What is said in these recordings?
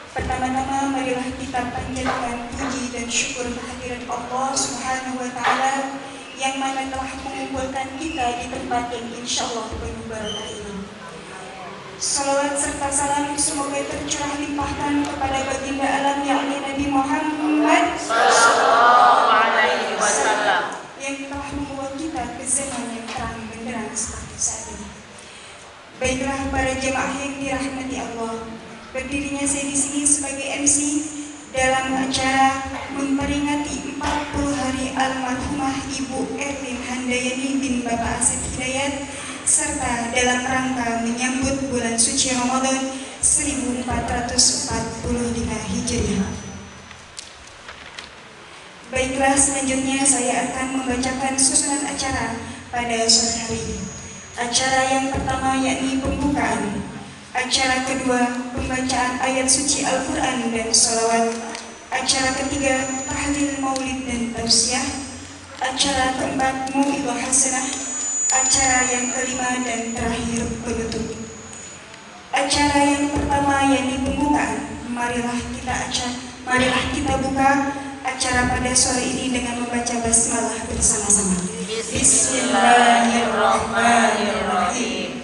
Pertama-tama marilah kita panjatkan puji dan syukur kehadirat Allah Subhanahu wa Ta'ala yang mana telah mengumpulkan kita di tempat yang insya Allah penuh barakah ini. Salawat serta salam semoga tercurah limpahkan kepada baginda alam yakni Nabi Muhammad sallallahu alaihi wasallam yang telah membawa kita ke zaman yang terang benderang seperti saat ini. Baiklah para jemaah yang dirahmati Allah, berdirinya saya di sini sebagai MC dalam acara memperingati 40 hari almarhumah Ibu Erlin Handayani bin Bapak Asep Hidayat serta dalam rangka menyambut bulan suci Ramadan 1445 Hijriah. Baiklah, selanjutnya saya akan membacakan susunan acara pada sore hari ini. Acara yang pertama yakni pembukaan Acara kedua, pembacaan ayat suci Al-Quran dan sholawat. Acara ketiga, tahlil maulid dan tausiah. Acara keempat, mau'izah hasanah. Acara yang kelima dan terakhir, penutup. Acara yang pertama yang pembukaan, marilah kita buka acara pada sore ini dengan membaca basmalah bersama-sama. Bismillahirrahmanirrahim.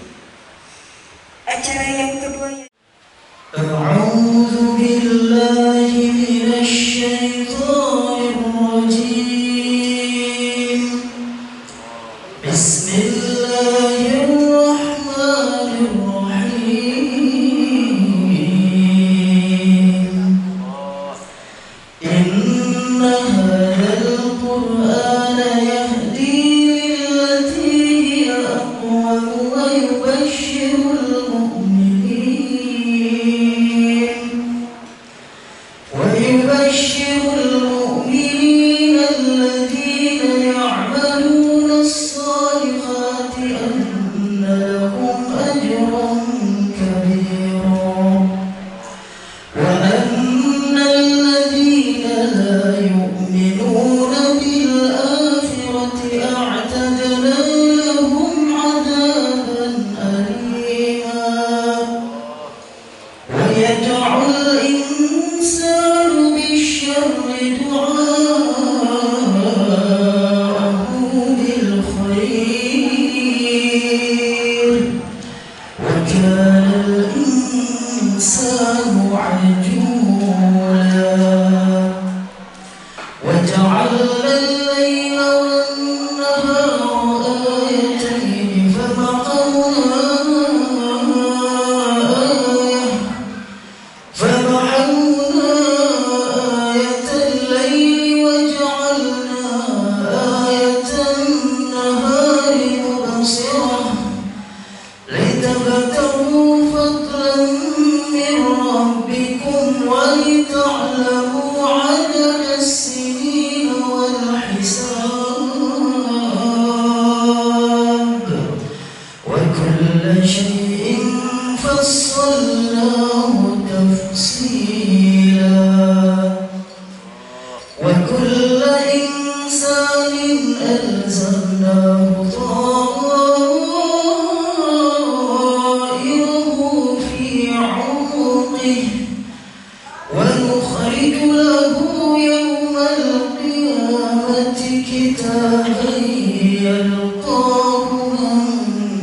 Acara yang kedua, A'udzu billahi minasy syaithanir rajim. Bismillahirrahmanirrahim. Inna hadzal qur'ana yahdi lillati hiya aqwam wa yubashshirul ويبشر المؤمنين الذين يعملون الصالحات أن لهم أجرا كبيرا وأن الذين لا يؤمنون بالآخرة أعتدنا لهم عذابا أليما ويدعو الإنسان بالشر دعاءه بالخير وكان الإنسان عجولا وجعلنا الليل والنهار آيتين فمحونا آية الليل وجعلنا آية النهار مبصرة لتبتغوا فضلا من ربكم ولتعلموا عدد السنين والحساب وكل شيء فصلناه تفصيلا وكل إنسان ألزمناه طائره في عنقه ونخرج له يوم القيامة كتابا يلقاه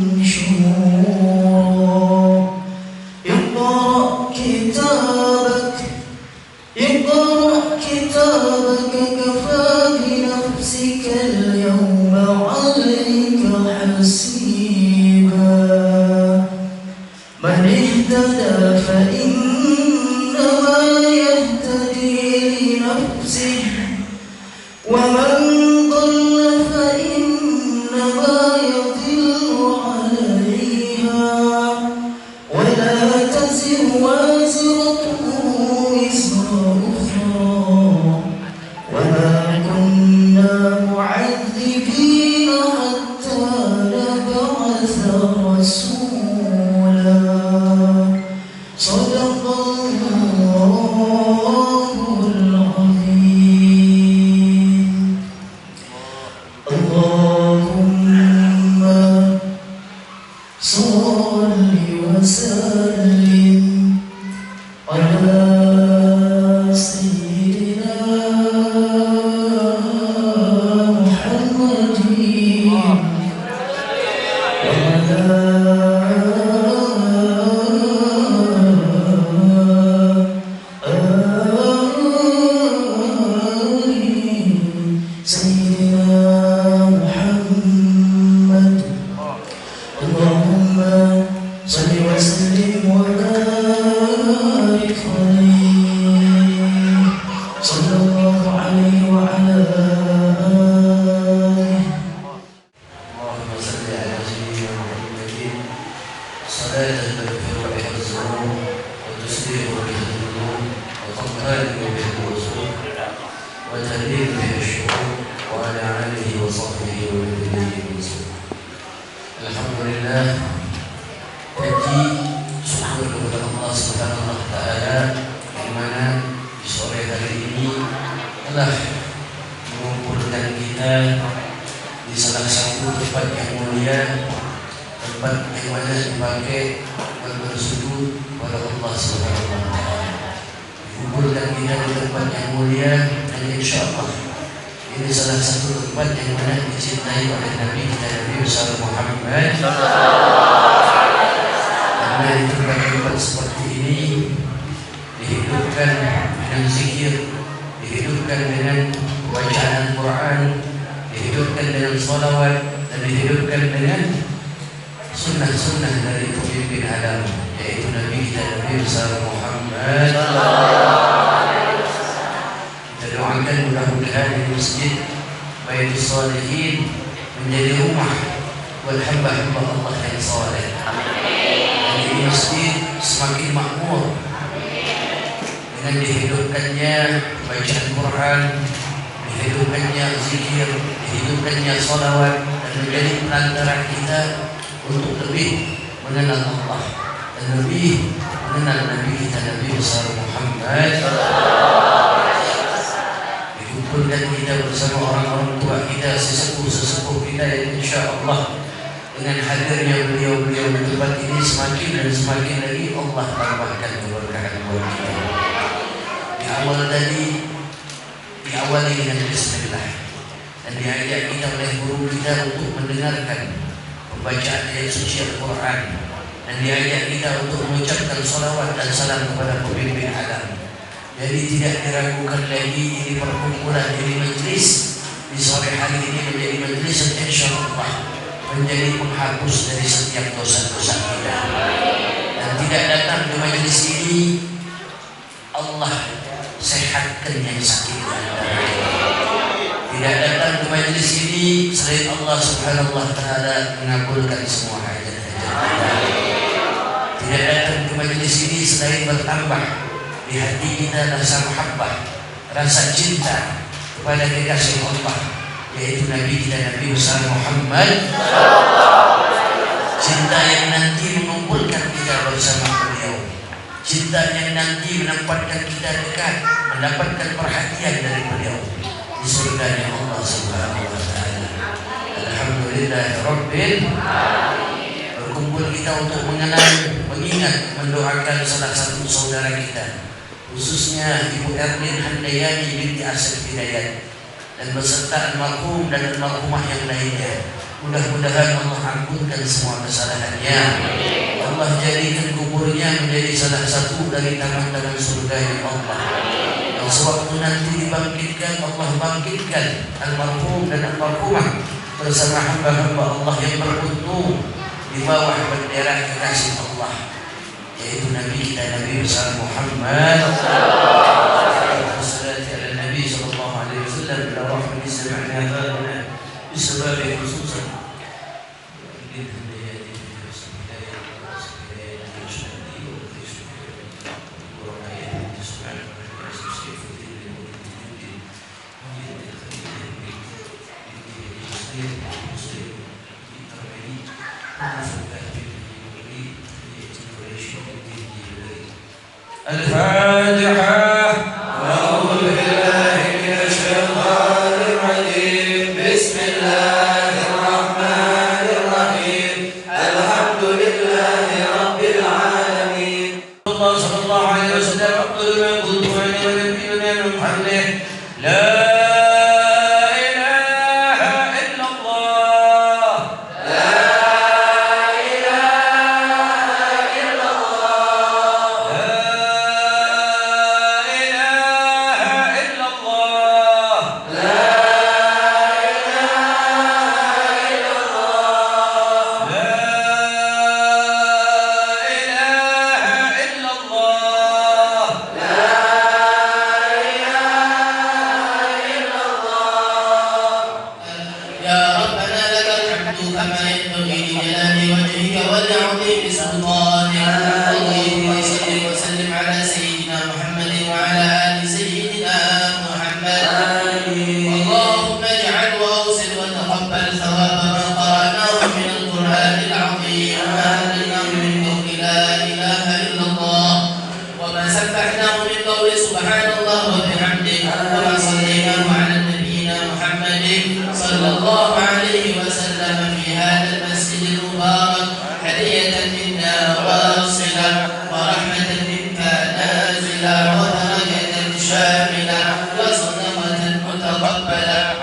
منشورا اقرأ كتابك كفى بنفسك اليوم عليك حسيبا من اهتدى فإنما يهتدي لنفسه ومن ضل فإنما يضل عليها ولا تزر وازرة وزر أخرى وما كنا معذبين حتى نبعث رسولا صدق الله العظيم. اللهم صل وسلم على سيدنا محمد اللهم صل وسلم وبارك عليه صلى الله عليه وعلى آله. اللهم صل على سيدنا محمد صلاة تغفر بها الذنوب وتسلم بها الذنوب وتطهر بها الوصول وتهدير بها الشرور وعلى آله وصحبه ومن الحمد لله. Haji sungguh Subhanahu wa Ta'ala yang mana di sore hari ini telah mengumpulkan kita di salah satu tempat yang mulia, tempat yang mana dipakai bersujud pada Allah Subhanahu wa Ta'ala. Kumpulkan kita di tempat yang mulia, dan insyaallah ini salah satu tempat yang mana dicintai oleh Nabi kita Nabi besar Muhammad. Karena di tempat-tempat seperti ini dihidupkan dengan zikir, dihidupkan dengan bacaan Quran, dihidupkan dengan salawat, dan dihidupkan dengan sunnah-sunnah dari pemimpin alam, yaitu Nabi kita Nabi besar Muhammad. Kita doakan mudah-mudahan di masjid Baitus Salihin menjadi rumah buat hamba-hamba Allah yang saleh. Dan di masjid semakin makmur dengan dihidupkannya bacaan Quran, dihidupkannya zikir, dihidupkannya salawat, dan menjadi perantara kita untuk lebih mengenal Allah dan lebih mengenal Nabi kita Nabi besar Muhammad. Dikumpulkan kita bersama orang-orang tua kita, sesepuh-sesepuh kita yang insyaallah dengan hadirnya beliau-beliau di tempat ini semakin dan semakin lagi Allah tambahkan keberkahan buat kita. Di awal tadi diawali dengan bismillah dan diajak kita oleh guru kita untuk mendengarkan pembacaan ayat suci Al-Quran, dan diajak kita untuk mengucapkan salawat dan salam kepada pemimpin alam. Jadi tidak diragukan lagi, ini perkumpulan, ini majlis di sore hari ini menjadi majlis yang insyaallah menjadi penghapus dari setiap dosa-dosa kita. Dan tidak datang ke majlis ini Allah sehatkan yang sakit. Tidak datang ke majlis ini selain Allah Subhanahu wa Ta'ala mengabulkan semua hajat-hajat kita. Tidak datang ke majlis ini selain bertambah di hati kita rasa mahabbah, rasa cinta kepada kekasih Allah, yaitu Nabi kita Nabi besar Muhammad. Cinta yang nanti mengumpulkan kita bersama beliau, cinta yang nanti menempatkan kita dekat, mendapatkan perhatian dari beliau di surganya Allah Subhanahu wa Ta'ala. Alhamdulillah Rabbil Alamin. Berkumpul kita untuk mengenal, mengingat, mendoakan salah satu saudara kita, khususnya Ibu Erlin Handayani binti Asad Hidayat, dan beserta almarhum dan almarhumah yang lainnya. Mudah-mudahan Allah ampunkan semua kesalahannya. Allah jadikan kuburnya menjadi salah satu dari taman-taman surga Allah. Dan sewaktu nanti dibangkitkan, Allah bangkitkan almarhum dan almarhumah bersama hamba-hamba Allah yang beruntung di bawah bendera kekasih Allah, yaitu Nabi kita Nabi besar Muhammad. Wassalatu ala Nabi sallallahu alaihi wasallam bila rahmati sami'na fa'ana bisabab khususan Al-Fatiha. A'udzu billahi minasy syaithanir rajim. Bismillahirrahmanirrahim. Alhamdulillahi rabbil alamin. Allah sallallahu alaihi wasallam qul ma kuntu wa nabiyuna min qablih la العظيم. آمنا من قول لا إله إلا الله قول سبحان الله وبحمده كما صليناه على نبينا محمد صلى الله عليه وسلم في هذا المسجد المبارك هدية منا واصلة ورحمة منك نازلة وبركة شاملة وصدقة متقبلة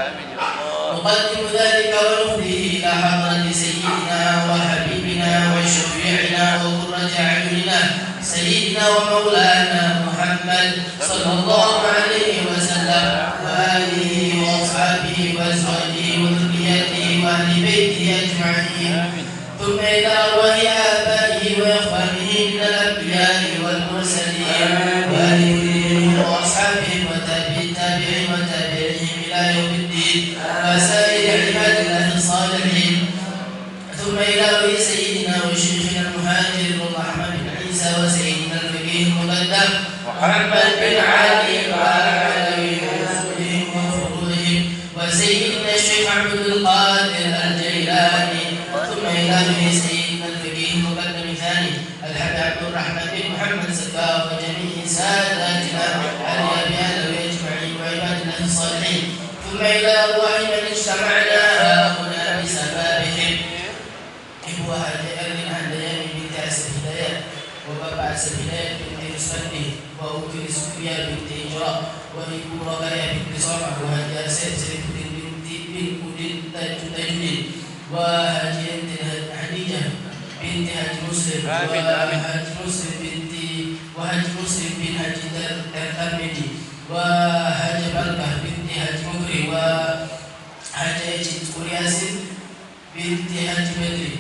نقدم ذلك ونهديه إلى حضرة سيدنا وحبيبنا وشفيعنا وقرة أعيننا سيدنا ومولانا محمد صلى الله عليه وسلم وآله وأصحابه وأزواجه وذريته وأهل بيته أجمعين ثم إلى أرواح آبائه وإخوانه من الأنبياء والمرسلين وآلهم وأصحابهم والتابعين وتابعيهم إلى يوم الدين وسائر عباد الله الصالحين ثم إلى ولي سيدنا وشيخنا المهاجر الرحمن بن عيسى وسيدنا الفقيه المقدم محمد بن علي وعلوي وأصولهم وفروعهم وسيدنا الشيخ عبد القادر الجيلاني ثم إلى ولي سيدنا الفقيه المقدم الثاني الحاج عبد الرحمن بن محمد سكاف وجميع ساداتنا الأنبياء أجمعين وعباد الله الصالحين ثم إلى أرواح من اجتمعنا هنا بسببهم ibu Haji Erlin Handayani binti Asad Hidayat wa Bapak Asad Hidayat binti Rusmandi wa Uki Supriya binti Ijra wa Ibu Ragaya binti Somah wa Haji Asad Serifuddin binti bin Udin Tajuddin wa Haji Entin Hadijah binti Haji Muslim wa Haji Muslim bin Haji Tertarmedi wa Haji Barkah binti Haji Mukri wa Haji Ejid Kuriasin binti Haji Bedri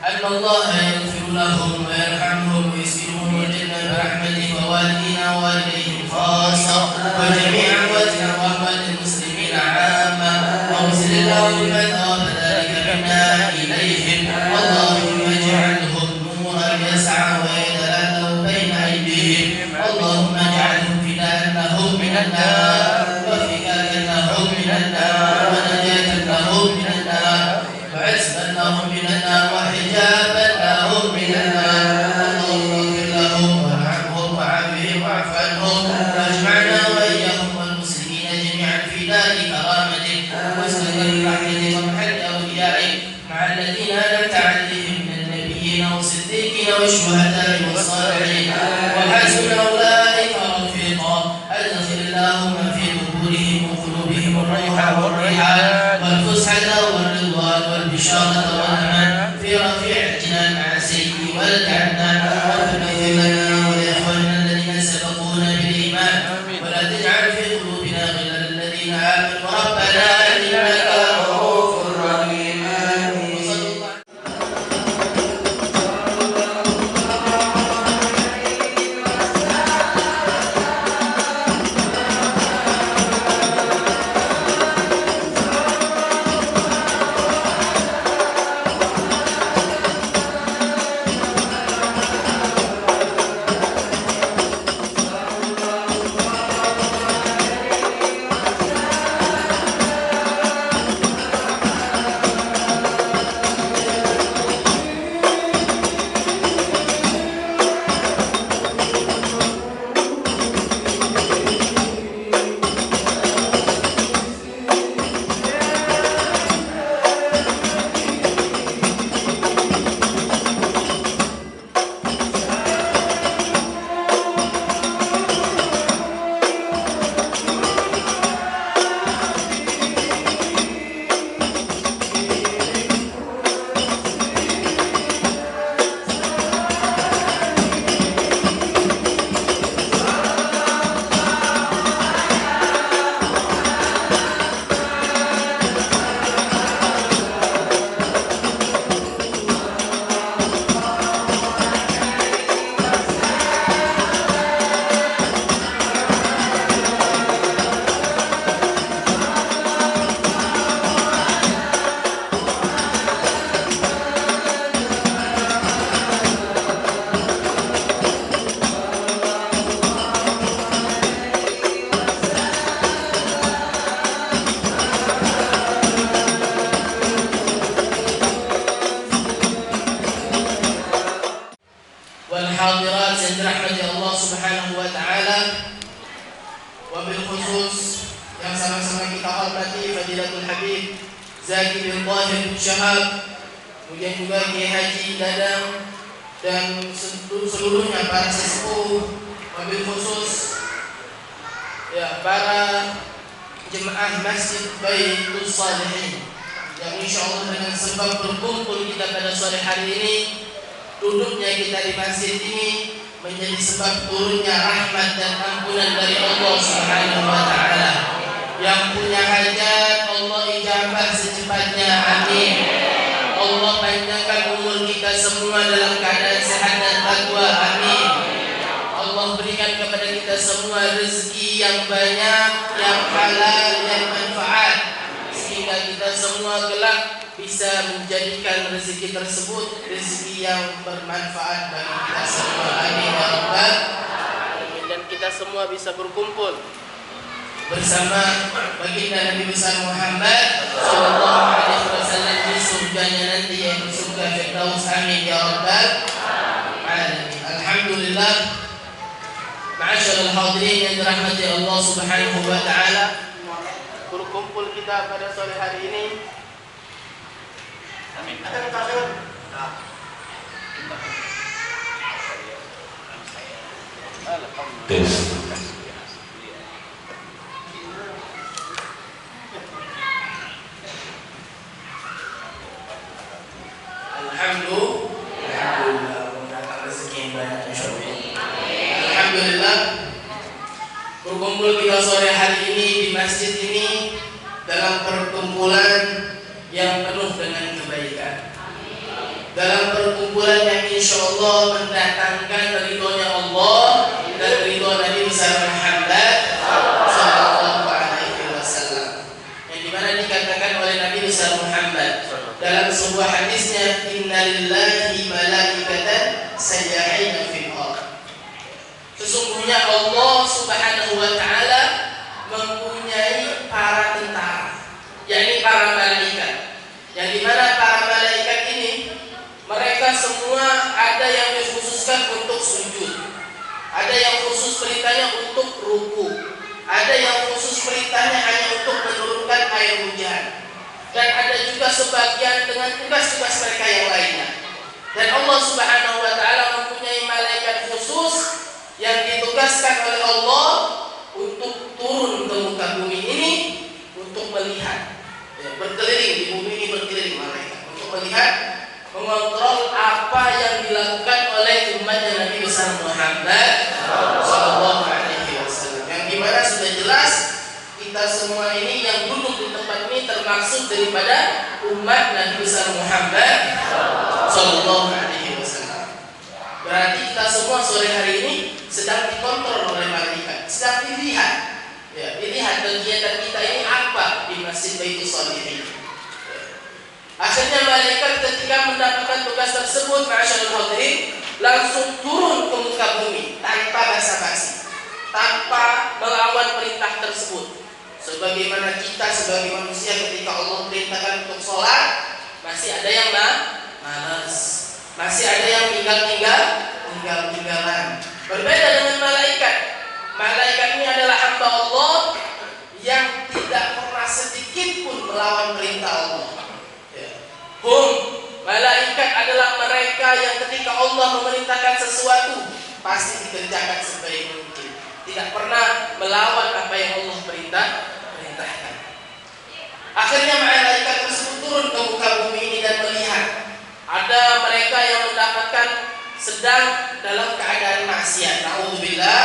أن الله يغفر لهم ويرحمهم ويسكنهم الجنة برحمته ووالدينا ووالديهم خاصة وجميع أمواتنا وأموات المسلمين عامة واغفر اللهم ثواب ذلك منا إليهم اللهم اجعلهم نورا يسعى ويتلألأ بين أيديهم اللهم اجعلهم فداء لهم من النار وفكاكا لهم من النار ونجاة لهم من النار وعزبا لهم من النار وحجابا لهم من النار اللهم اغفر لهم وارحمهم وعافهم واعف عنهم واجمعنا واياهم والمسلمين جميعا في دار كرامتك وسلم برحمتك ومحل اوليائك مع الذين انعمت عليهم من النبيين والصديقين والشهداء والصالحين وحسن اولئك رفيقا ادخل اللهم في قبورهم وقلوبهم الروح والريحان والفسحه والرضوان والبشاره والامان في رفيع الجنان مع سيدي والجنة واغفر لنا ولإخواننا الذين سبقونا بالإيمان ولا تجعل في قلوبنا غلا للذين آمنوا ربنا إنك رؤوف رحيم وصلى الله والحاضرات عند رحمة الله سبحانه وتعالى wabil khusus yang sama-sama kita hormati Fadilatul Habib Zaki bin Tahir Syahab, kemudian juga Kiai Haji Dadang dan seluruhnya para sesepuh, wabil khusus ya para jemaah Masjid Baitul Salihin yang insyaallah dengan sebab berkumpul kita pada sore hari ini, duduknya kita di masjid ini menjadi sebab turunnya rahmat dan ampunan dari Allah Subhanahu wa taala. Yang punya hajat Allah ijabah secepatnya, amin. Allah panjangkan umur kita semua dalam keadaan sehat dan takwa, amin. Allah berikan kepada kita semua rezeki yang banyak, yang halal, yang manfaat, sehingga kita semua kelak bisa menjadikan rezeki tersebut rezeki yang bermanfaat bagi kita semua, amin ya rabbal alamin. Dan kita semua bisa berkumpul bersama baginda Nabi besar Muhammad sallallahu alaihi wasallam di surganya nanti, yaitu surga Firdaus, amin ya rabbal alamin. Alhamdulillah, ma'asyiral hadirin yang dirahmati Allah Subhanahu wa taala, berkumpul kita pada sore hari ini. Amin. Alhamdulillah, mendatang rezeki yang banyak insyaallah. Alhamdulillah, berkumpul kita sore hari ini di masjid ini dalam perkumpulan yang penuh dengan kebaikan, dalam perkumpulan yang insyaallah mendatangkan ridhonya Allah dan ridho Nabi besar Muhammad sallallahu alaihi wasallam, yang dimana dikatakan oleh Nabi besar Muhammad dalam sebuah hadisnya, innalillahi malaikatan sayyahina fil ardh. Sesungguhnya Allah Subhanahu wa taala mempunyai para tentara, yakni para malaikat, yang dimana para malaikat ini mereka semua ada yang dikhususkan untuk sujud, ada yang khusus perintahnya untuk ruku, ada yang khusus perintahnya hanya untuk menurunkan air hujan, dan ada juga sebagian dengan tugas-tugas mereka yang lainnya. Dan Allah Subhanahu wa taala mempunyai malaikat khusus yang ditugaskan oleh Allah untuk turun ke muka bumi ini untuk melihat, ya, berkeliling di bumi ini, berkeliling malaikat untuk melihat, mengontrol apa yang dilakukan oleh umatnya Nabi besar Muhammad sallallahu alaihi wasallam, yang dimana sudah jelas kita semua ini yang duduk di tempat ini termaksud daripada umat Nabi besar Muhammad sallallahu alaihi wasallam. Berarti kita semua sore hari ini sedang dikontrol oleh malaikat, sedang dilihat, ya, dilihat kegiatan kita ini apa di Masjid Baitul Salihin. Akhirnya malaikat ketika mendapatkan tugas tersebut, ma'asyarul hadirin, langsung turun ke muka bumi tanpa basa-basi, tanpa melawan perintah tersebut. Sebagaimana kita sebagai manusia ketika Allah perintahkan untuk sholat, masih ada yang malas, masih ada yang tinggal-tinggalan. Berbeda dengan malaikat. Malaikat ini adalah hamba Allah yang tidak pernah sedikit pun melawan perintah Allah. Malaikat adalah mereka yang ketika Allah memerintahkan sesuatu pasti dikerjakan sebaik mungkin, tidak pernah melawan apa yang Allah perintahkan. Akhirnya malaikat tersebut turun ke muka bumi ini dan melihat ada mereka yang mendapatkan sedang dalam keadaan maksiat, naudzubillah.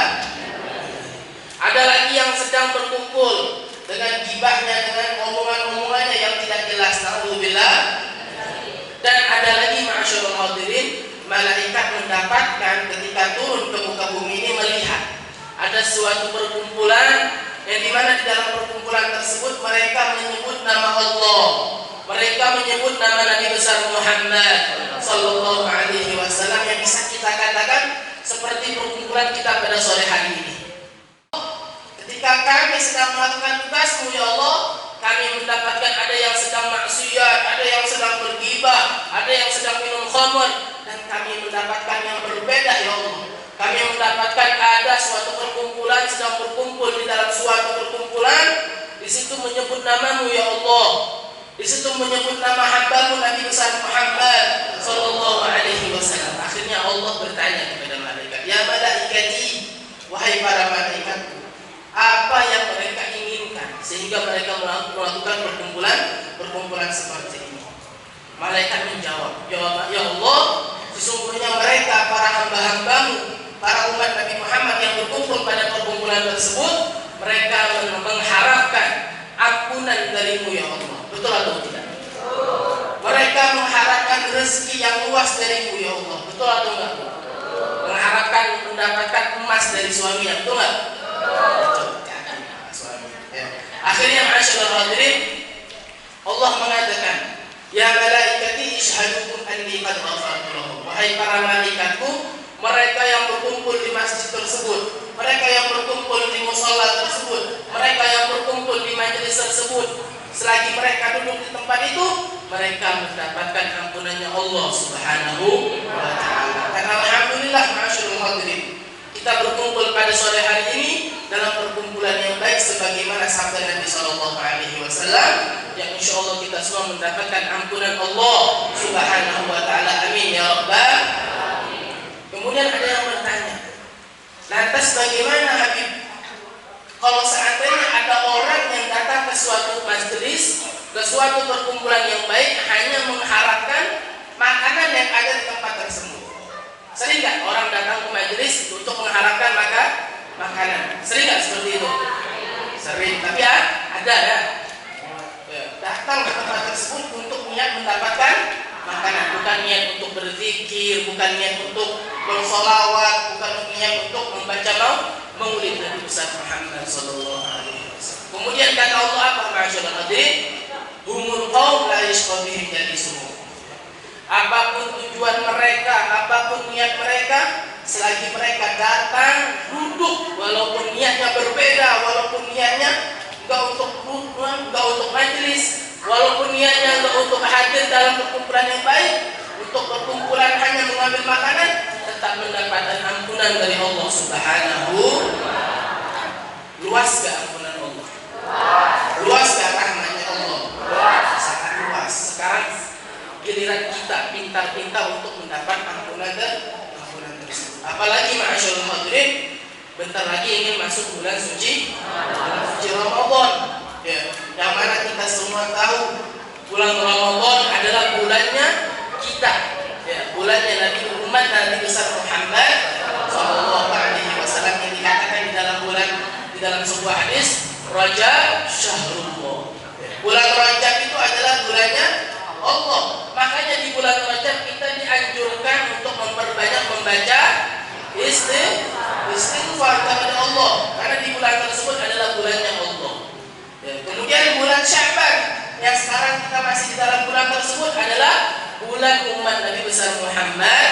Ada lagi yang sedang berkumpul dengan gibahnya, dengan omongan-omongannya yang tidak jelas, naudzubillah. Dan ada lagi ma'asyarul hadirin, malaikat mendapatkan ketika turun ke muka bumi ini melihat ada suatu perkumpulan yang dimana di dalam perkumpulan tersebut mereka menyebut nama Allah, mereka menyebut nama Nabi besar Muhammad sallallahu alaihi wasallam, yang bisa kita katakan seperti perkumpulan kita pada sore hari ini. Ketika kami sedang melakukan tugasmu ya Allah, kami mendapatkan ada yang sedang maksiat, ada yang sedang bergibah, ada yang sedang minum khamr, dan kami mendapatkan yang berbeda ya Allah. Kami mendapatkan mendapatkan ada suatu perkumpulan sedang berkumpul di dalam suatu perkumpulan, di situ menyebut namamu ya Allah, di situ menyebut nama hambamu Nabi besar Muhammad sallallahu alaihi wasallam. Akhirnya Allah bertanya kepada malaikat, ya malaikati, wahai para malaikatku, apa yang mereka inginkan sehingga mereka melakukan perkumpulan seperti ini? Malaikat menjawab, ya Allah, sesungguhnya mereka para hamba-hambamu, para umat Nabi Muhammad yang berkumpul pada perkumpulan tersebut, mereka mengharapkan ampunan darimu ya Allah. Betul atau tidak? Mereka mengharapkan rezeki yang luas darimu ya Allah. Betul atau enggak? Mengharapkan mendapatkan emas dari suaminya. Betul enggak? Betul. Akhirnya ma'asyiral hadirin, Allah mengatakan, ya malaikati ishhadukum anni qad ghafartu lahum. Wahai para malaikatku, mereka yang berkumpul di masjid tersebut, mereka yang berkumpul di mushola tersebut, mereka yang berkumpul di majelis tersebut, selagi mereka duduk di tempat itu, mereka mendapatkan ampunannya Allah Subhanahu wa ta'ala. Karena alhamdulillah ma'asyiral hadirin, kita berkumpul pada sore hari ini dalam perkumpulan yang baik sebagaimana sabda Nabi sallallahu alaihi wasallam, yang insyaallah kita semua mendapatkan ampunan Allah Subhanahu wa ta'ala. Amin ya rabbal alamin. Kemudian ada yang bertanya, lantas bagaimana Habib kalau seandainya ada orang yang datang ke suatu majelis, ke suatu perkumpulan yang baik hanya mengharapkan makanan yang ada di tempat tersebut? Sering nggak orang datang ke majelis untuk mengharapkan makanan? Sering nggak seperti itu? Sering, tapi ya ada ya. Datang ke tempat tersebut untuk niat mendapatkan makanan, bukan niat untuk berzikir, bukan niat untuk bersolawat, bukan niat untuk membaca maulid Nabi besar Muhammad sallallahu alaihi wasallam. Kemudian kata Allah apa ma'asyiral hadirin? Humul qaum la yashqa bihim jalisuhum. Apapun tujuan mereka, apapun niat mereka, selagi mereka datang, duduk, walaupun niatnya berbeda, walaupun niatnya enggak untuk rukun, enggak untuk majelis, walaupun niatnya enggak untuk hadir dalam perkumpulan yang baik, untuk perkumpulan hanya mengambil makanan, tetap mendapatkan ampunan dari Allah Subhanahu. Luas gak ampunan Allah? Luas gak rahmatnya Allah? Sangat luas. Sekarang giliran kita pintar-pintar untuk mendapat ampunan tersebut. Apalagi ma'asyiral hadirin, bentar lagi ingin masuk bulan suci Ramadan. Ya, yang mana kita semua tahu bulan Ramadan adalah bulannya kita. Ya, bulannya Nabi umat Nabi besar Muhammad sallallahu alaihi wasallam, yang dikatakan di dalam sebuah hadis, Rajab Syahrullah. Bulan Rajab itu adalah bulannya Allah. Makanya di bulan Rajab kita dianjurkan untuk memperbanyak membaca istighfar kepada Allah, karena di bulan tersebut adalah bulannya Allah. Ya, kemudian bulan Sya'ban yang sekarang kita masih di dalam bulan tersebut adalah bulan umat Nabi besar Muhammad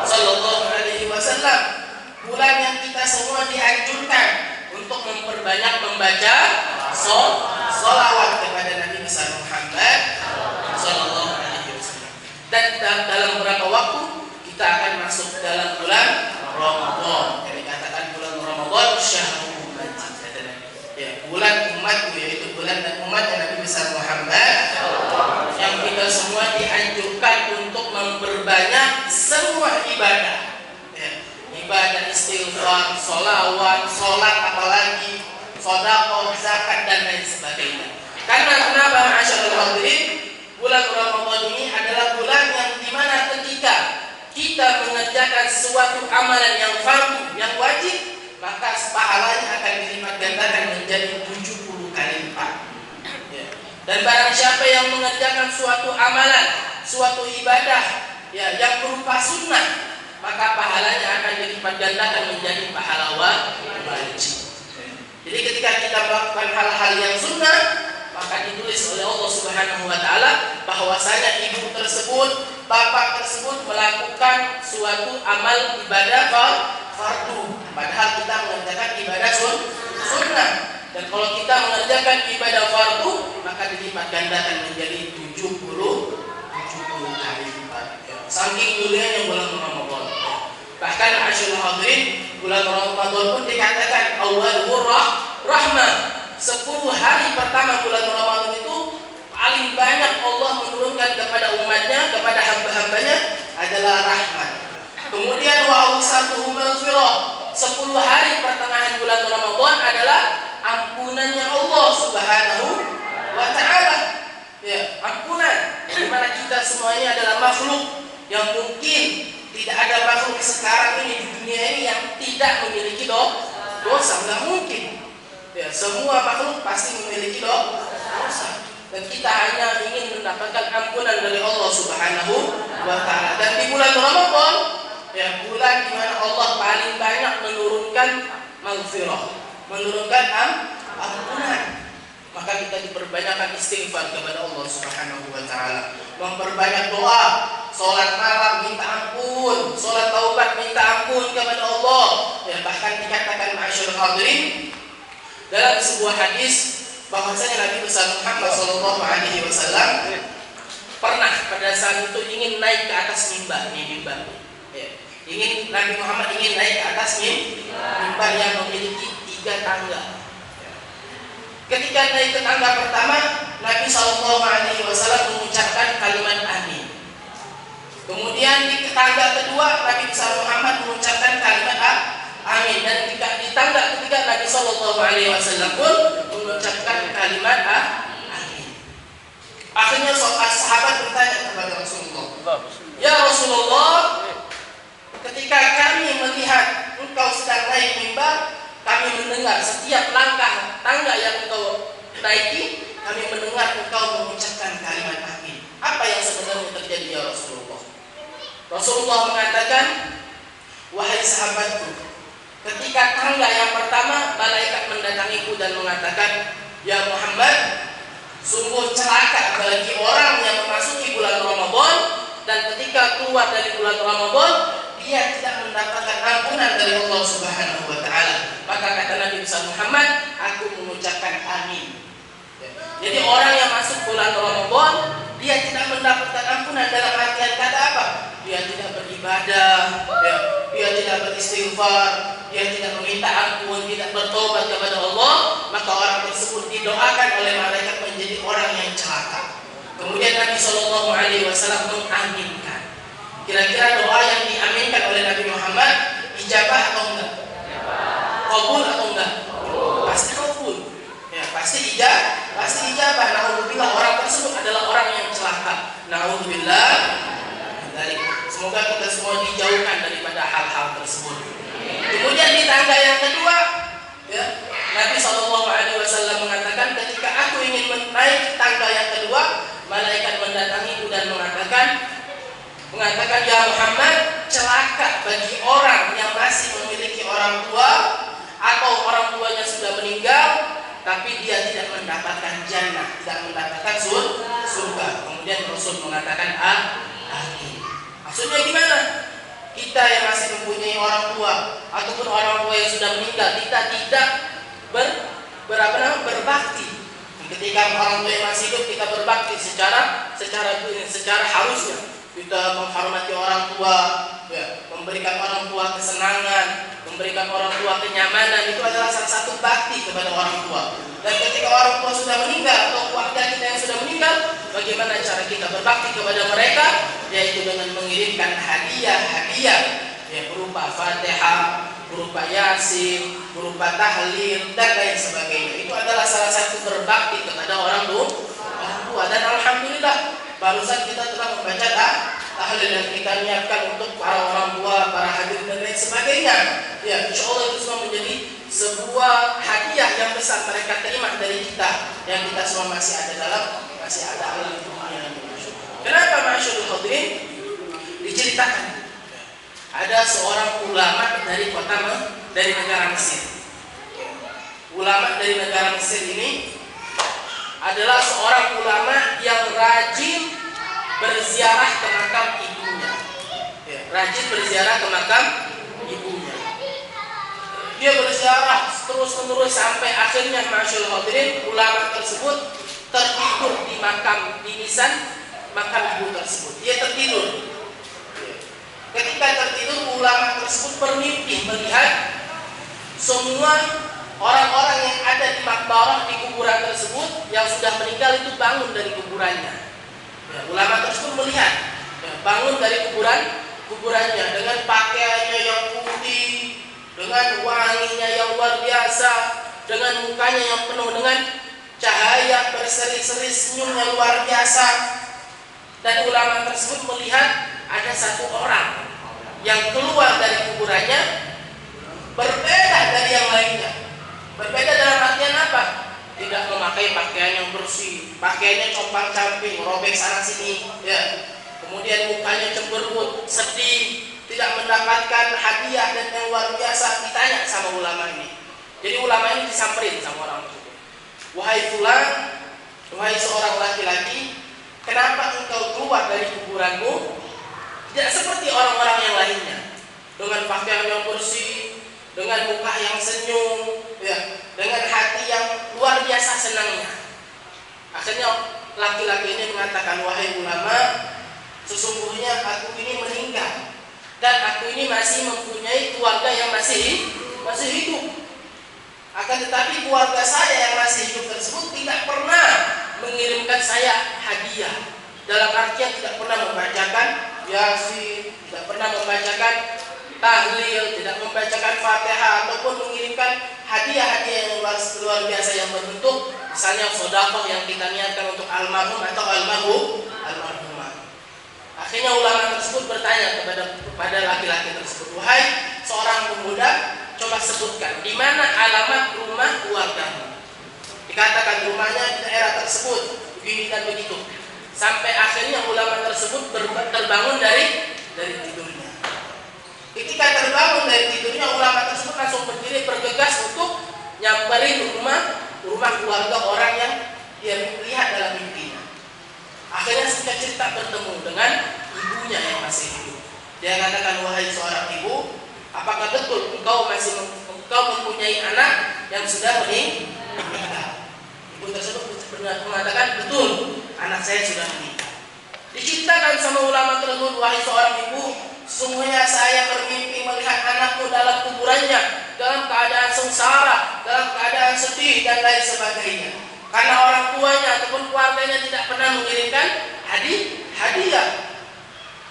sallallahu alaihi wasallam. Bulan yang kita semua dianjurkan untuk memperbanyak membaca sholawat kepada Nabi besar Muhammad sallallahu alaihi wasallam. Dan dalam beberapa waktu kita akan masuk dalam bulan Ramadan. Yang dikatakan bulan Ramadan syahrul ummati. Ya, bulan umatku, yaitu bulan dan umat Nabi besar Muhammad, yang kita semua dianjurkan untuk memperbanyak semua ibadah. Ya, ibadah istighfar, sholawat, sholat, apalagi sedekah, zakat dan lain sebagainya. Karena kenapa ma'asyiral hadirin? Bulan Ramadan ini adalah bulan yang dimana ketika kita mengerjakan sesuatu amalan yang fardu, yang wajib, maka pahalanya akan dilipat gandakan menjadi 70 kali lipat. Ya. Dan barang siapa yang mengerjakan suatu amalan, suatu ibadah, ya, yang berupa sunnah, maka pahalanya akan dilipat gandakan menjadi pahala wajib. Jadi ketika kita melakukan hal-hal yang sunnah, maka ditulis oleh Allah Subhanahu wa ta'ala bahwasanya ibu tersebut, bapak tersebut melakukan suatu amal ibadah fardu, padahal kita mengerjakan ibadah sunnah. Dan kalau kita mengerjakan ibadah fardu, maka dilipat gandakan menjadi 70 kali lipat. Saking mulianya bulan Ramadan. Bahkan ma'asyiral hadirin, bulan Ramadan pun dikatakan awalur rahmah. 10 hari pertama bulan Ramadan itu paling banyak Allah menurunkan kepada umatnya, kepada hamba-hambanya adalah rahmat. Kemudian wa awsatuhu maghfirah. 10 hari pertengahan bulan Ramadan adalah ampunannya Allah Subhanahu wa taala. Ya, ampunan. Di mana kita semuanya adalah makhluk yang mungkin tidak ada makhluk sekarang ini di dunia ini yang tidak memiliki dosa, enggak mungkin. Ya, semua makhluk pasti memiliki dosa. Dan kita hanya ingin mendapatkan ampunan dari Allah Subhanahu wa taala. Dan di bulan Ramadan, ya, bulan di mana Allah paling banyak menurunkan maghfirah, menurunkan ampunan. Maka kita diperbanyakkan istighfar kepada Allah Subhanahu wa taala, memperbanyak doa, salat malam minta ampun, salat taubat minta ampun kepada Allah. Ya, bahkan dikatakan ma'asyiral hadirin dalam sebuah hadis bahwasanya Nabi besar Muhammad sallallahu alaihi wasallam pernah pada saat itu ingin naik ke atas mimbar. Ya, Nabi Muhammad ingin naik ke atas mimbar yang memiliki 3 tangga. Ketika naik ke tangga pertama, Nabi sallallahu alaihi wasallam mengucapkan kalimat amin. Kemudian di tangga kedua, Nabi besar Muhammad mengucapkan kalimat amin. Dan di tangga ketiga, Nabi sallallahu alaihi wasallam pun mengucapkan kalimat amin. Akhirnya sahabat bertanya kepada Rasulullah, "Ya Rasulullah, ketika kami melihat engkau sedang naik mimbar, kami mendengar setiap langkah tangga yang engkau naiki, kami mendengar engkau mengucapkan kalimat amin. Apa yang sebenarnya terjadi ya Rasulullah?" Rasulullah mengatakan, "Wahai sahabatku, ketika tangga yang pertama, malaikat mendatangiku dan mengatakan, 'Ya Muhammad, sungguh celaka bagi orang yang memasuki bulan Ramadan dan ketika keluar dari bulan Ramadan dia tidak mendapatkan ampunan dari Allah Subhanahu wa taala.' Maka kata Nabi besar Muhammad, aku mengucapkan amin. Jadi orang yang masuk bulan Ramadan dia tidak mendapatkan ampunan dalam artian kata apa? Dia tidak beribadah, dia tidak beristighfar, dia tidak meminta ampun, tidak bertobat kepada Allah, maka orang tersebut didoakan oleh malaikat menjadi orang yang celaka. Kemudian Nabi sallallahu alaihi wasallam mengaminkan. Kira-kira doa yang diaminkan oleh Nabi Muhammad ijabah atau enggak? Qabul atau enggak? Pasti qabul. Ya, pasti ijabah. Naudzubillah, orang tersebut adalah orang yang celaka. Naudzubillah. Semoga kita semua dijauhkan daripada hal-hal tersebut. Kemudian di tangga yang kedua, ya, Nabi SAW mengatakan, ketika aku ingin naik tangga yang kedua, malaikat mendatangiku dan mengatakan, "Ya Muhammad, celaka bagi orang yang masih memiliki orang tua atau orang tuanya sudah meninggal, tapi dia tidak mendapatkan jannah, tidak mendapatkan surga." Kemudian Rasul mengatakan amin. Maksudnya gimana? Kita yang masih mempunyai orang tua ataupun orang tua yang sudah meninggal, kita tidak berbakti. Ketika orang tua yang masih hidup, kita berbakti secara harusnya. Kita menghormati orang tua, ya, memberikan orang tua kesenangan, memberikan orang tua kenyamanan, itu adalah salah satu bakti kepada orang tua. Dan ketika orang tua sudah meninggal atau keluarga kita yang sudah meninggal, bagaimana cara kita berbakti kepada mereka? Yaitu dengan mengirimkan hadiah, ya, berupa Fatihah, berupa Yasin, berupa tahlil dan lain sebagainya. Itu adalah salah satu berbakti kepada orang tua. Dan alhamdulillah, barusan kita telah membaca tahlil yang kita niatkan untuk para orang tua, para hadirin dan lain sebagainya. Ya, insyaallah itu semua menjadi sebuah hadiah yang besar mereka terima dari kita, yang kita semua masih ada alam dunia. Kenapa ma'asyiral hadirin? Diceritakan ada seorang ulama dari negara Mesir. Ulama dari negara Mesir ini adalah seorang ulama yang rajin berziarah ke makam ibunya. Dia berziarah terus-menerus sampai akhirnya ma'asyiral hadirin, ulama tersebut tertidur di nisan makam ibu tersebut. Dia tertidur. Ketika tertidur, ulama tersebut bermimpi melihat semua orang-orang yang ada di makbarah, di kuburan tersebut yang sudah meninggal itu bangun dari kuburannya. Ya, ulama tersebut melihat bangun dari kuburannya dengan pakaiannya yang putih, dengan wanginya yang luar biasa, dengan mukanya yang penuh dengan cahaya, berseri-seri senyum yang luar biasa. Dan ulama tersebut melihat ada satu orang yang keluar dari kuburannya berbeda dari yang lainnya. Berbeda dalam artian apa? Tidak memakai pakaian yang bersih, pakaiannya compang-camping, robek sana sini, ya. Kemudian mukanya cemberut, sedih, tidak mendapatkan hadiah dan yang luar biasa. Ditanya sama ulama ini. Jadi ulama ini disamperin sama orang tersebut. Wahai fulan, wahai seorang laki-laki, kenapa engkau keluar dari kuburanmu tidak seperti orang-orang yang lainnya, dengan pakaian yang bersih, dengan muka yang senyum, ya, dengan hati yang luar biasa senangnya. Akhirnya laki-laki ini mengatakan, wahai ulama, sesungguhnya aku ini meninggal dan aku ini masih mempunyai keluarga yang masih hidup. Akan tetapi keluarga saya yang masih hidup tersebut tidak pernah mengirimkan saya hadiah. Dalam artian tidak pernah membacakan Yasin, tidak pernah membacakan tahlil, tidak membacakan Fatihah, ataupun mengirimkan hadiah-hadiah yang luar biasa yang berbentuk misalnya sedekah yang kita niatkan untuk almarhum atau almarhumah. Akhirnya ulama tersebut bertanya kepada laki-laki tersebut, wahai seorang pemuda, coba sebutkan di mana alamat rumah keluargamu. Dikatakan rumahnya di daerah tersebut, begini dan begitu. Sampai akhirnya ulama tersebut terbangun dari tidurnya. Ketika terbangun dari tidurnya, ulama tersebut langsung berdiri bergegas untuk nyamperin rumah keluarga orang yang dia lihat dalam mimpinya. Akhirnya singkat cerita bertemu dengan ibunya yang masih hidup. Dia katakan, wahai seorang ibu, apakah betul engkau mempunyai anak yang sudah meninggal? Ibu tersebut mengatakan, betul, anak saya sudah meninggal. Diceritakan sama ulama tersebut, wahai seorang ibu, sesungguhnya saya bermimpi melihat anakmu dalam kuburannya, dalam keadaan sengsara, dalam keadaan sedih dan lain sebagainya. Karena orang tuanya ataupun keluarganya tidak pernah mengirimkan hadiah.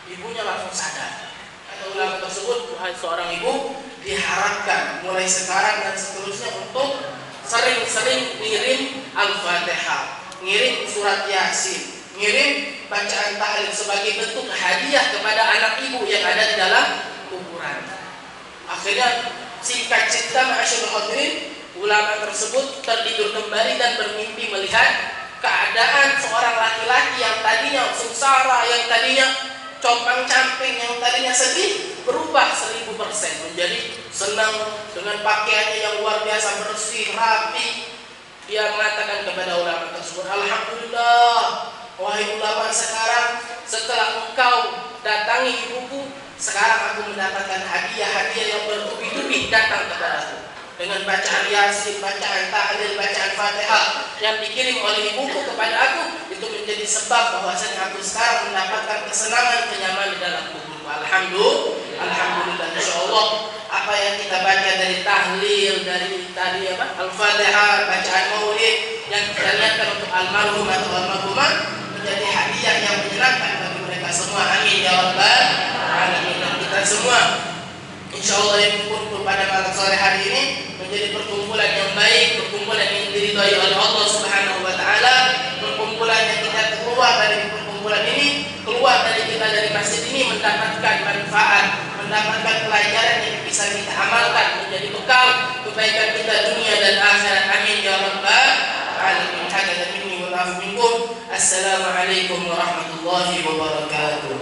Ibunya langsung sadar. Kata ulama tersebut, wahai seorang ibu, diharapkan mulai sekarang dan seterusnya untuk sering-sering ngirim Al-Fatihah, ngirim surat Yasin, ngirim bacaan tahlil sebagai bentuk hadiah kepada anak ibu yang ada di dalam kuburan. Akhirnya singkat cerita, ma'asyiral hadirin, ulama tersebut tertidur kembali dan bermimpi melihat keadaan seorang laki-laki yang tadinya sengsara, yang tadinya compang-camping, yang tadinya sedih, berubah 1000% menjadi senang dengan pakaiannya yang luar biasa bersih, rapi. Dia mengatakan kepada ulama tersebut, alhamdulillah, wahai ulama, sekarang setelah engkau datangi ibuku, sekarang aku mendapatkan hadiah-hadiah yang bertubi-tubi datang kepadaku. Dengan bacaan Yasin, bacaan tahlil, bacaan Fatihah yang dikirim oleh ibuku kepada aku, itu menjadi sebab bahwasanya aku sekarang mendapatkan kesenangan, kenyamanan di dalam tubuhku. Alhamdulillah, insyaallah apa yang kita baca dari tahlil, dari Al-Fatihah, bacaan maulid yang kita niatkan untuk almarhum atau almarhumah menjadi hadiah yang menyenangkan bagi mereka semua. Amin ya rabbal alamin. Dan kita semua insyaallah yang berkumpul pada malam sore hari ini menjadi perkumpulan yang baik, perkumpulan yang diridhai oleh Allah Subhanahu wa taala, perkumpulan yang kita keluar dari perkumpulan ini, keluar dari kita dari masjid ini mendapatkan manfaat, mendapatkan pelajaran yang bisa kita amalkan menjadi bekal kebaikan kita dunia dan akhirat. Amin ya rabbal alamin. Hadza minni wa afu minkum. Assalamualaikum warahmatullahi wabarakatuh.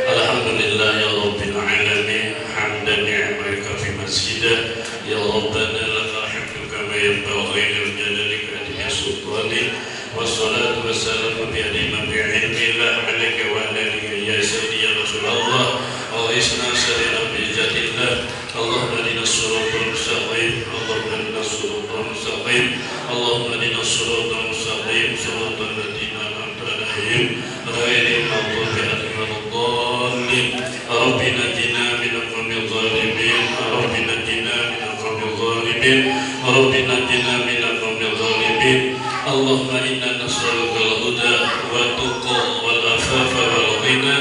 Alhamdulillah ya rabbil alamin, hamdan ni'maka fi masjidah ya rabbana lakal hamdu kama yanbaghi li jalalika wa sultanik, wassalatu wassalamu bi ilmillah alayka wa ala alihi ya sayyidi ya rasulullah wa isna salina bi jatillah. Allahumma dinas suratul mustaqim, Allahumma dinas suratul mustaqim, Allahumma dinas suratul mustaqim, suratul ladina an'amta alaihim عليهم غير المغضوب عليهم ولا الضالين رب نجنا من القوم الظالمين رب نجنا من القوم الظالمين رب نجنا من القوم الظالمين اللهم إنا نسألك الهدى والتقى والعفاف والغنى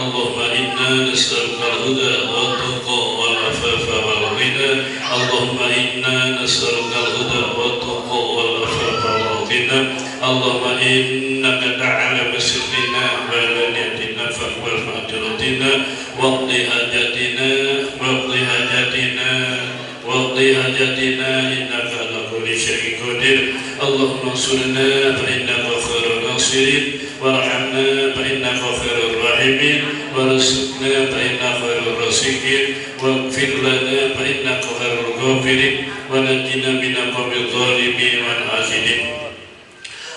اللهم إنا نسألك الهدى والتقى والعفاف والغنى اللهم إنا نسألك الهدى والتقى والعفاف والغنى اللهم إنك تعلم سرنا وعلانيتنا فاقبل مغفرتنا واقض حاجاتنا إنك على كل شيء قدير اللهم انصرنا فإنك خير الناصرين وارحمنا فإنك خير الراحمين وارزقنا فإنك خير الرازقين واغفر لنا فإنك خير الغافرين ونجنا من القوم الظالمين والحاسدين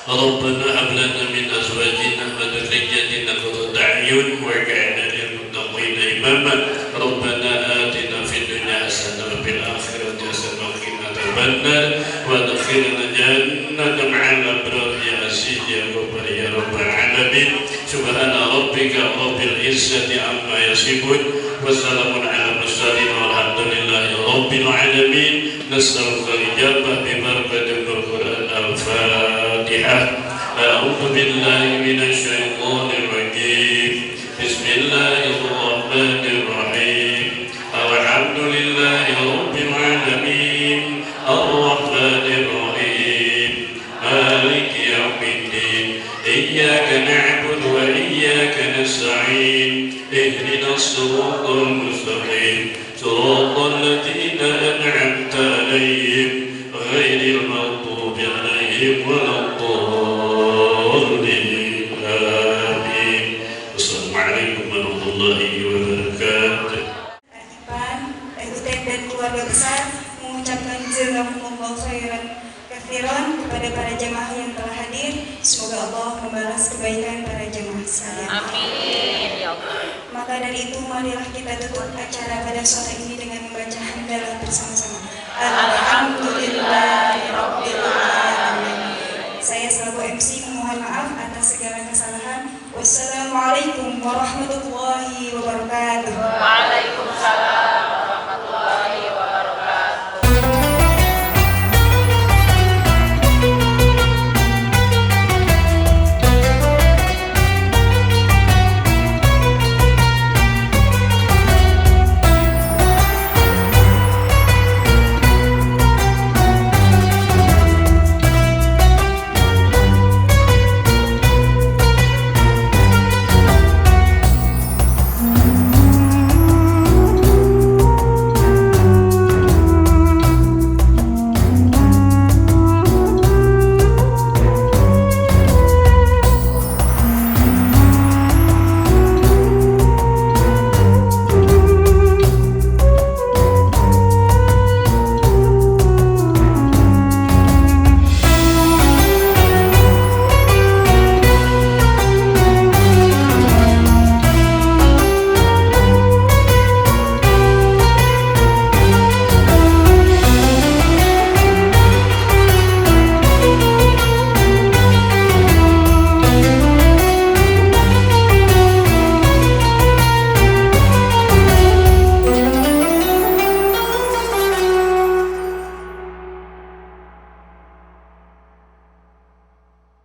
ربنا هب لنا من أزواجنا وذرياتنا قرة أعين واجعلنا للمتقين إماما ربنا آتنا في الدنيا حسنة وفي الآخرة حسنة وقنا عذاب النار وادخلنا جنة مع الأبرار يا عزيز يا غفار يا رب العالمين سبحان ربك رب العزة عما يصفون وسلام على المرسلين والحمد لله رب العالمين نسألك الإجابة ببركة القرآن الفاتحة أعوذ بالله من الشيطان الرجيم بسم الله الرحمن الرحيم الحمد لله رب العالمين الرحمن الرحيم مالك يوم الدين إياك نعبد وإياك نستعين اهدنا الصراط المستقيم صراط الذين أنعمت عليهم غير المغضوب عليهم ولا الضالين آمين السلام عليكم ورحمة الله وبركاته. UTM dan keluarga besar mengucapkan jazakumullah khairan katsiran kepada para jemaah yang telah hadir. Semoga Allah membalas kebaikan para jemaah sekalian. Amin ya Allah. Maka dari itu marilah kita tutup acara pada sore ini dengan membaca hamdalah bersama-sama. Alhamdulillahirabbil alamin. Saya selaku MC memohon maaf atas segala kesalahan. Wassalamualaikum warahmatullahi wabarakatuh.